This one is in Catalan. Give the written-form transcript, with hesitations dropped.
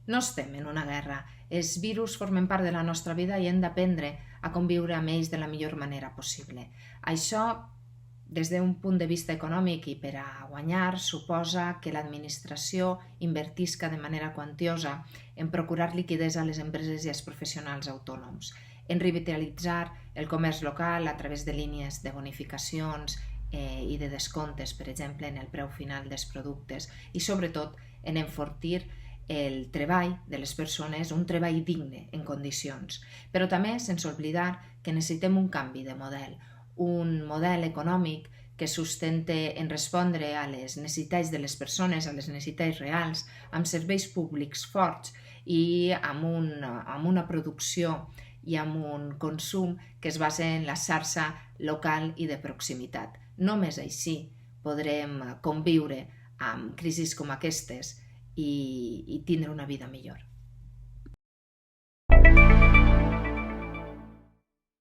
No estem en una guerra. Els virus formen part de la nostra vida i hem d'aprendre a conviure amb ells de la millor manera possible. Això, des d'un punt de vista econòmic i per a guanyar, suposa que l'administració invertisca de manera quantiosa en procurar liquiditat a les empreses i als professionals autònoms, en revitalitzar el comerç local a través de línies de bonificacions i de descomptes, per exemple, en el preu final dels productes, i sobretot en enfortir el treball de les persones, un treball digne en condicions. Però també sense oblidar que necessitem un canvi de model, un model econòmic que sustente en respondre a les necessitats de les persones, a les necessitats reals, amb serveis públics forts i amb una producció i amb un consum que es basa en la xarxa local i de proximitat. Només així podrem conviure amb crisis com aquestes i tindre una vida millor.